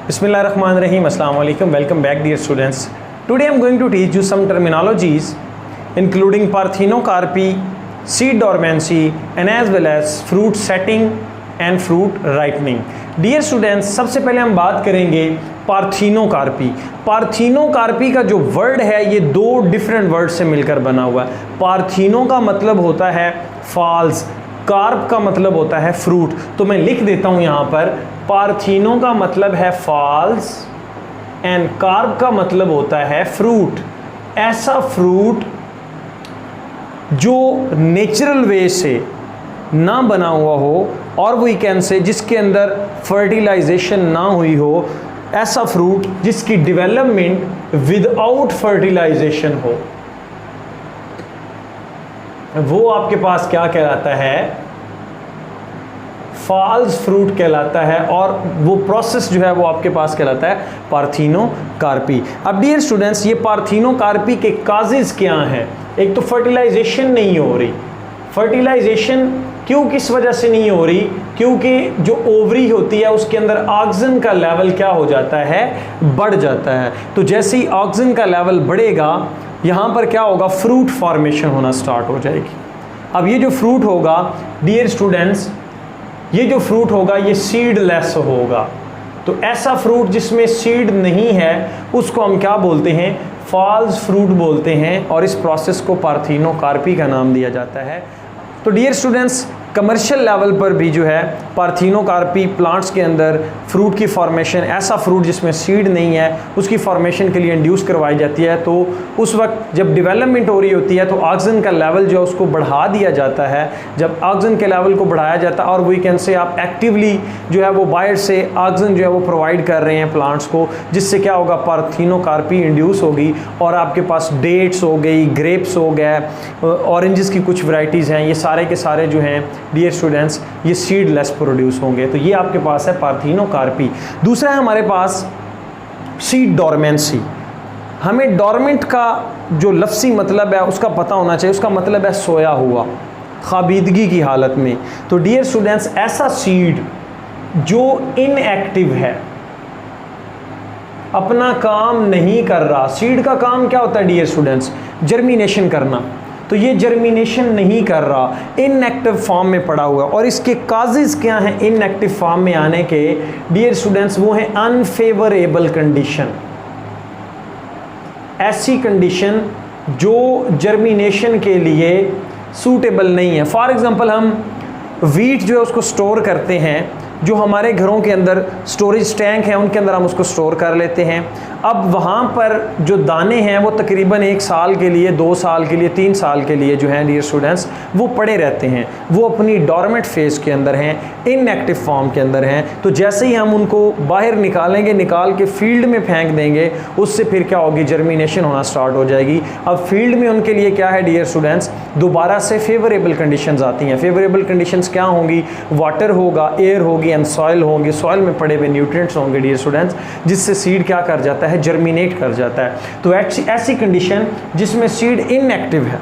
Bismillahirrahmanirrahim. Assalamu alaikum. Welcome back, dear students. Today I am going to teach you some terminologies including parthenocarpy, seed dormancy and as well as fruit setting and fruit ripening. Dear students, सबसे पहले हम बात करेंगे parthenocarpy. Parthenocarpy का जो word है ये दो डिफरेंट वर्ड से मिलकर बना हुआ है। पार्थेनो का मतलब होता है फॉल्स, कार्प का मतलब होता है फ्रूट। तो मैं लिख देता हूं यहां पर, पार्थेनो का मतलब है फॉल्स एंड कार्प का मतलब होता है फ्रूट। ऐसा फ्रूट जो नेचुरल वे से ना बना हुआ हो और वी कैन से जिसके अंदर फर्टिलाइजेशन ना हुई हो, ऐसा फ्रूट जिसकी डेवलपमेंट विदाउट फर्टिलाइजेशन हो, वो आपके पास क्या कहलाता है? फॉल्स फ्रूट कहलाता है। और वो प्रोसेस जो है वो आपके पास कहलाता है पार्थेनोकार्पी। अब डियर स्टूडेंट्स, ये पार्थेनोकार्पी के काजेज क्या हैं? एक तो फर्टिलाइजेशन नहीं हो रही। फर्टिलाइजेशन क्यों, किस वजह से नहीं हो रही? क्योंकि जो ओवरी होती है उसके अंदर ऑक्सीजन का लेवल क्या हो जाता है? बढ़ जाता है। तो जैसे ही ऑक्सीजन का लेवल बढ़ेगा, यहाँ पर क्या होगा? फ्रूट फॉर्मेशन होना स्टार्ट हो जाएगी। अब ये जो फ्रूट होगा डियर स्टूडेंट्स, ये जो फ्रूट होगा ये सीडलेस होगा। तो ऐसा फ्रूट जिसमें सीड नहीं है उसको हम क्या बोलते हैं? फॉल्स फ्रूट बोलते हैं। और इस प्रोसेस को पार्थेनोकार्पी का नाम दिया जाता है। तो डियर स्टूडेंट्स, कमर्शियल लेवल पर भी जो है पार्थेनोकार्पी प्लांट्स के अंदर फ्रूट की फॉर्मेशन, ऐसा फ्रूट जिसमें सीड नहीं है उसकी फॉर्मेशन के लिए इंड्यूस करवाई जाती है। तो उस वक्त जब डेवलपमेंट हो रही होती है तो ऑक्सीजन का लेवल जो है उसको बढ़ा दिया जाता है। जब ऑक्सीजन के लेवल को बढ़ाया जाता है और वी कैन से आप एक्टिवली जो है वो बाहर से ऑक्सीजन जो है वो प्रोवाइड कर रहे हैं प्लांट्स को, जिससे क्या होगा? पार्थेनोकार्पी इंड्यूस होगी और आपके पास डेट्स हो गई, ग्रेप्स हो गए, ऑरेंजेस की कुछ वैरायटीज़ हैं, ये सारे के सारे जो हैं डियर स्टूडेंट्स ये सीडलेस प्रोड्यूस होंगे। तो ये आपके पास है पार्थेनोकार्पी। दूसरा है हमारे पास सीड डॉर्मेंसी। हमें डॉर्मेंट का जो लफ्ज़ी मतलब है उसका पता होना चाहिए। उसका मतलब है सोया हुआ, खाबीदगी की हालत में। तो डियर स्टूडेंट्स, ऐसा सीड जो इनएक्टिव है, अपना काम नहीं कर रहा। सीड का काम क्या होता है डियर स्टूडेंट्स? जर्मिनेशन करना। तो ये जर्मिनेशन नहीं कर रहा, इनएक्टिव फॉर्म में पड़ा हुआ है। और इसके काजेज क्या हैं इनएक्टिव फॉर्म में आने के डियर स्टूडेंट्स? वो है अनफेवरेबल कंडीशन। ऐसी कंडीशन जो जर्मिनेशन के लिए सूटेबल नहीं है। फॉर एग्जांपल, हम वीट जो है उसको स्टोर करते हैं, जो हमारे घरों के अंदर स्टोरेज टैंक है उनके अंदर हम उसको स्टोर कर लेते हैं। अब वहाँ पर जो दाने हैं वो तकरीबन 1 साल के लिए, 2 साल के लिए, 3 साल के लिए जो हैं डियर स्टूडेंट्स वो पड़े रहते हैं। वो अपनी डॉर्मेंट फेज़ के अंदर हैं, इनएक्टिव फॉर्म के अंदर हैं। तो जैसे ही हम उनको बाहर निकालेंगे, निकाल के फील्ड में फेंक देंगे, उससे फिर क्या होगी? जर्मिनेशन होना स्टार्ट हो जाएगी। अब फील्ड में उनके लिए क्या है डियर स्टूडेंट्स? दोबारा से फेवरेबल कंडीशंस आती हैं। फेवरेबल कंडीशंस क्या होंगी? वाटर होगा, एयर होगी एंड सॉइल होंगे। सॉइल में पड़े हुए न्यूट्रिएंट्स होंगे डियर स्टूडेंट्स, जिससे सीड क्या कर जाता है? जर्मिनेट कर जाता है। तो ऐसी कंडीशन जिसमें सीड इनएक्टिव है,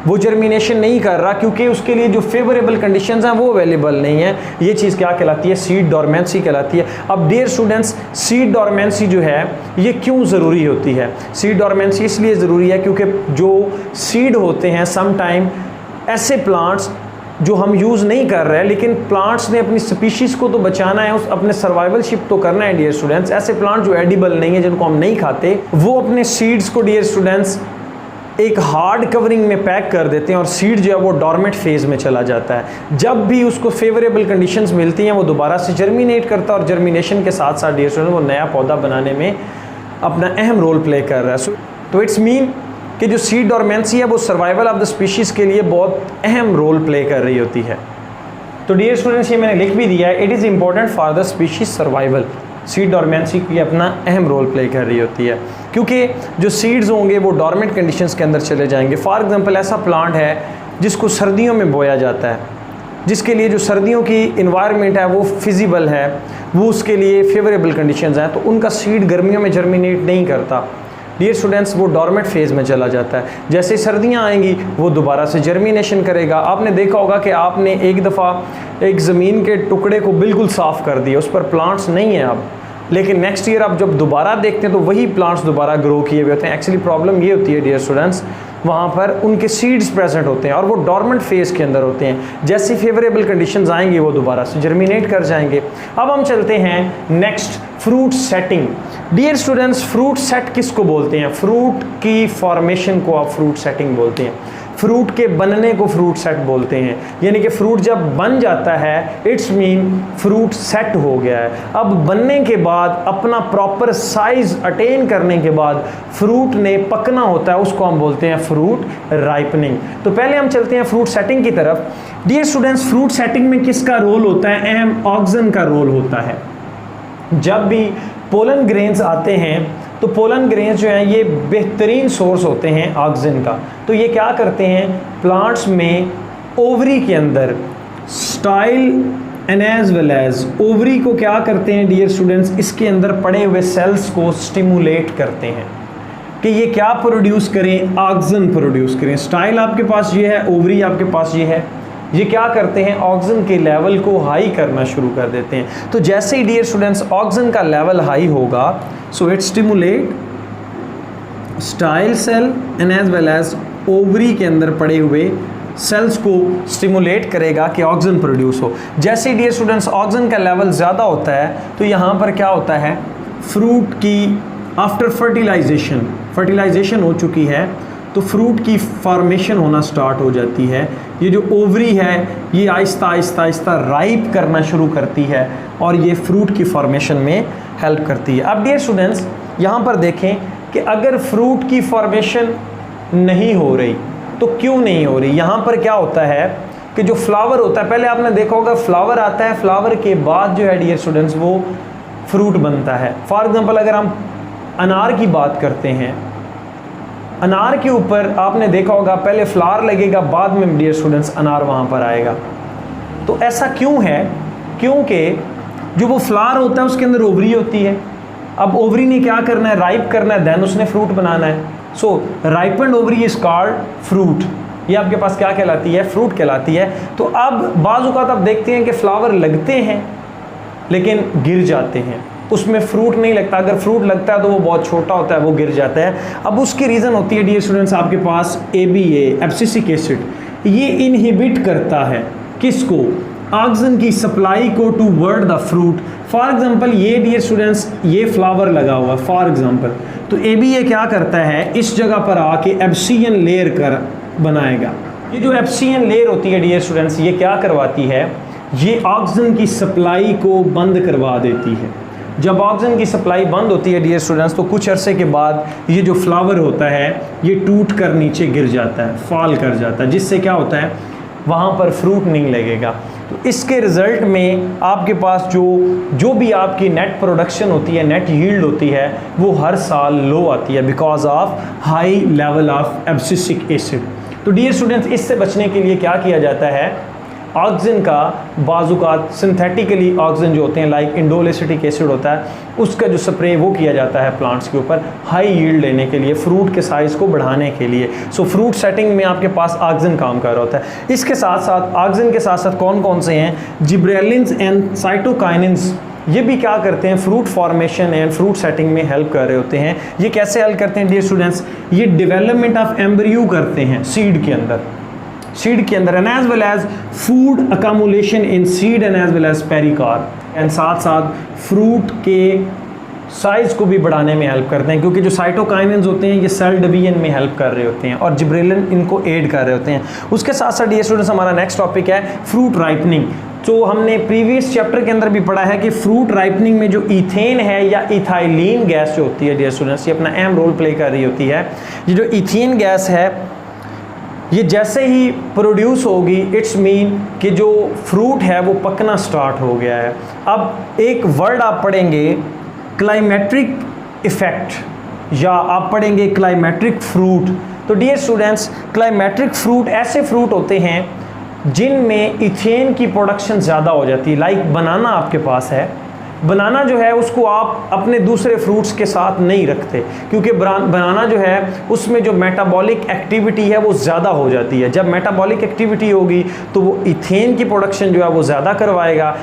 वो जर्मिनेशन नहीं कर रहा क्योंकि उसके लिए जो फेवरेबल कंडीशंस हैं वो अवेलेबल नहीं है। ये चीज़ क्या कहलाती है? सीड डॉर्मेंसी कहलाती है। अब डियर स्टूडेंट्स, सीड डॉर्मेंसी जो है ये क्यों ज़रूरी होती है? सीड डॉर्मेंसी इसलिए ज़रूरी है क्योंकि जो सीड होते हैं समटाइम ऐसे प्लांट्स जो हम यूज़ नहीं कर रहे हैं, लेकिन प्लांट्स ने अपनी स्पीशीज़ को तो बचाना है, उस अपने सर्वाइवलशिप तो करना है डियर स्टूडेंट्स। ऐसे प्लांट जो एडिबल नहीं है, जिनको हम नहीं खाते, वो अपने सीड्स को डियर स्टूडेंट्स एक हार्ड कवरिंग में पैक कर देते हैं और सीड जो है वो डॉर्मेंट फेज़ में चला जाता है। जब भी उसको फेवरेबल कंडीशंस मिलती हैं वो दोबारा से जर्मिनेट करता है और जर्मिनेशन के साथ साथ डियर स्टूडेंट वो नया पौधा बनाने में अपना अहम रोल प्ले कर रहा है। तो इट्स मीन कि जो सीड डॉर्मेंसी है वो सर्वाइवल ऑफ द स्पीशीज़ के लिए बहुत अहम रोल प्ले कर रही होती है। तो डियर स्टूडेंट्स, ये मैंने लिख भी दिया है, it is important for the species survival. Seed dormancy की अपना अहम रोल प्ले कर रही होती है क्योंकि जो सीड्स होंगे वो डॉर्मेंट कंडीशंस के अंदर चले जाएंगे। फॉर एग्जांपल, ऐसा प्लांट है जिसको सर्दियों में बोया जाता है, जिसके लिए जो सर्दियों की इन्वायरमेंट है वो फिजिबल है, वो उसके लिए फेवरेबल कंडीशंस हैं, तो उनका सीड गर्मियों में जर्मिनेट नहीं करता। डियर स्टूडेंट्स, वो डॉर्मेंट फेज़ में चला जाता है। जैसे सर्दियाँ आएंगी वो दोबारा से जर्मिनेशन करेगा। आपने देखा होगा कि आपने एक दफ़ा एक ज़मीन के टुकड़े को बिल्कुल साफ़ कर दिया, उस पर प्लांट्स नहीं है, अब लेकिन नेक्स्ट ईयर आप जब दोबारा देखते हैं तो वही प्लांट्स दोबारा ग्रो किए हुए होते हैं। एक्चुअली प्रॉब्लम ये होती है डियर स्टूडेंट्स, वहाँ पर उनके सीड्स प्रेजेंट होते हैं और वो डॉर्मेंट फेज के अंदर होते हैं। जैसी फेवरेबल कंडीशंस आएंगी वो दोबारा से जर्मिनेट कर जाएंगे। अब हम चलते हैं next, fruit setting. Dear students, fruit set किसको बोलते हैं? फ्रूट की फॉर्मेशन को आप फ्रूट सेटिंग बोलते हैं। फ्रूट के बनने को फ्रूट सेट बोलते हैं। यानी कि फ्रूट जब बन जाता है इट्स मीन फ्रूट सेट हो गया है। अब बनने के बाद अपना प्रॉपर साइज अटेन करने के बाद फ्रूट ने पकना होता है, उसको हम बोलते हैं फ्रूट राइपनिंग। तो पहले हम चलते हैं फ्रूट सेटिंग की तरफ। डियर स्टूडेंट्स, फ्रूट सेटिंग में किसका रोल होता है? अहम ऑक्सीजन का रोल होता है। जब भी पोलन ग्रेन्स आते हैं तो पोलन ग्रेन्स जो हैं ये बेहतरीन सोर्स होते हैं ऑक्सीजन का। तो ये क्या करते हैं, प्लांट्स में ओवरी के अंदर style and as well as ovary को क्या करते हैं डियर स्टूडेंट्स, इसके अंदर पड़े हुए सेल्स को स्टिमुलेट करते हैं कि ये क्या प्रोड्यूस करें, ऑक्सीजन प्रोड्यूस करें। स्टाइल आपके पास ये है, ओवरी आपके पास ये है, ये क्या करते हैं, ऑक्सीजन के लेवल को हाई करना शुरू कर देते हैं। तो जैसे ही डियर स्टूडेंट्स ऑक्सीजन का लेवल हाई होगा, so it stimulate style cell and as well as ovary के अंदर पड़े हुए सेल्स को स्टिमुलेट करेगा कि ऑक्सीजन प्रोड्यूस हो। जैसे डियर स्टूडेंट्स ऑक्सीजन का लेवल ज़्यादा होता है तो यहाँ पर क्या होता है, फ्रूट की आफ्टर फर्टिलाइजेशन हो चुकी है तो फ्रूट की फॉर्मेशन होना स्टार्ट हो जाती है। ये जो ओवरी है ये आहिस्ता आहिस्ता आहिस्ता राइप करना शुरू करती है और ये फ्रूट की फॉर्मेशन में हेल्प करती है। अब डियर स्टूडेंट्स यहाँ पर देखें कि अगर फ्रूट की फॉर्मेशन नहीं हो रही तो क्यों नहीं हो रही? यहाँ पर क्या होता है कि जो फ्लावर होता है, पहले आपने देखा होगा फ्लावर आता है, फ्लावर के बाद जो है डियर स्टूडेंट्स वो फ्रूट बनता है। फॉर एग्जांपल अगर हम अनार की बात करते हैं, अनार के ऊपर आपने देखा होगा पहले फ्लावर लगेगा, बाद में डियर स्टूडेंट्स अनार वहाँ पर आएगा। तो ऐसा क्यों है? क्योंकि जो वो फ्लावर होता है उसके अंदर ओवरी होती है। अब ओवरी ने क्या करना है, राइप करना है, देन उसने फ्रूट बनाना है। So ripened ovary is called fruit. ये आपके पास क्या कहलाती है, फ्रूट कहलाती है। तो अब बाज़ औक़ात आप देखते हैं कि फ्लावर लगते हैं लेकिन गिर जाते हैं, उसमें फ्रूट नहीं लगता। अगर फ्रूट लगता है तो वो बहुत छोटा होता है, वो गिर जाता है। अब उसकी रीज़न होती है डियर स्टूडेंट्स आपके पास ABA एब्सिसिक एसिड, ये इनहिबिट करता है किसको, ऑक्सीजन की सप्लाई को toward the fruit. For example ये डियर स्टूडेंट्स ये फ्लावर लगा हुआ फॉर एग्जांपल, तो ABA क्या करता है, इस जगह पर आके एब्सियन लेयर कर बनाएगा। ये जो एब्सियन लेयर होती है डियर स्टूडेंट्स ये क्या करवाती है, ये ऑक्सीजन की सप्लाई को बंद करवा देती है। जब ऑक्सीजन की सप्लाई बंद होती है डियर स्टूडेंट्स तो कुछ अरसे के बाद ये जो फ्लावर होता है ये टूट कर नीचे गिर जाता है, फॉल कर जाता है, जिससे क्या होता है वहाँ पर फ्रूट नहीं लगेगा। तो इसके रिज़ल्ट में आपके पास जो भी आपकी नेट प्रोडक्शन होती है, नेट यील्ड होती है, वो हर साल लो आती है because of high level of abscisic acid. तो डियर स्टूडेंट्स इससे बचने के लिए क्या किया जाता है, ऑक्सीजन का बाज़ुकात सिंथेटिकली ऑक्सीजन जो होते हैं लाइक इंडोल एसिटिक एसिड होता है उसका जो स्प्रे वो किया जाता है प्लांट्स के ऊपर हाई यील्ड लेने के लिए, फ्रूट के साइज़ को बढ़ाने के लिए। सो फ्रूट सेटिंग में आपके पास ऑक्सीजन काम कर रहा होता है। इसके साथ साथ ऑक्सीजन के साथ साथ कौन कौन से हैं, जिब्रेलिन्स एंड साइटोकाइनिन्स, ये भी क्या करते हैं, fruit formation and fruit setting में हेल्प कर रहे होते हैं। ये कैसे हेल्प करते हैं डियर स्टूडेंट्स, ये डेवलपमेंट ऑफ एम्ब्रियो करते हैं सीड के अंदर and as well as food accumulation in seed and as well as pericarp, and साथ साथ फ्रूट के साइज़ को भी बढ़ाने में हेल्प करते हैं क्योंकि जो साइटोकाइनिन्स होते हैं ये सेल डिवीजन में हेल्प कर रहे होते हैं और जिब्रेलिन इनको एड कर रहे होते हैं। उसके साथ साथ डियर स्टूडेंट्स हमारा नेक्स्ट टॉपिक है फ्रूट राइपनिंग। तो हमने प्रीवियस चैप्टर के अंदर भी पढ़ा है कि फ्रूट राइपनिंग में जो इथेन है या इथाइलिन गैस जो होती है डियर स्टूडेंट्स ये अपना अहम रोल प्ले कर रही होती है। ये जो इथेन गैस है ये जैसे ही प्रोड्यूस होगी इट्स मीन कि जो फ्रूट है वो पकना स्टार्ट हो गया है। अब एक वर्ड आप पढ़ेंगे क्लाइमेट्रिक इफ़ेक्ट या आप पढ़ेंगे क्लाइमेट्रिक फ्रूट। तो डियर स्टूडेंट्स क्लाइमेट्रिक फ्रूट ऐसे फ्रूट होते हैं जिनमें इथेन की प्रोडक्शन ज़्यादा हो जाती है। लाइक बनाना आपके पास है, बनाना जो है उसको आप अपने दूसरे फ्रूट्स के साथ नहीं रखते क्योंकि बनाना जो है उसमें जो मेटाबॉलिक एक्टिविटी है वो ज़्यादा हो जाती है। जब मेटाबॉलिक एक्टिविटी होगी तो वो इथेन की प्रोडक्शन जो है वो ज़्यादा करवाएगा।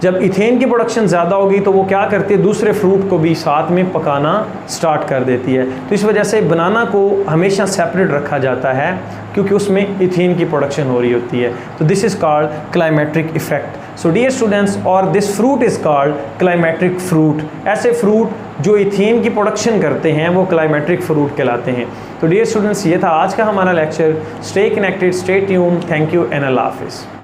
जब इथेन की प्रोडक्शन ज़्यादा होगी तो वो क्या करती है, दूसरे फ्रूट को भी साथ में पकाना स्टार्ट कर देती है। तो इस वजह से बनाना को हमेशा सेपरेट रखा जाता है क्योंकि उसमें इथेन की प्रोडक्शन हो रही होती है। तो this is called climacteric effect. So dear students, और this fruit is called climacteric fruit. ऐसे फ्रूट जो इथेन की प्रोडक्शन करते हैं वो क्लाइमेट्रिक फ्रूट कहलाते हैं। तो डियर स्टूडेंट्स, ये था आज का हमारा lecture. Stay connected, stay tuned, thank you and अल्लाह हाफिज़।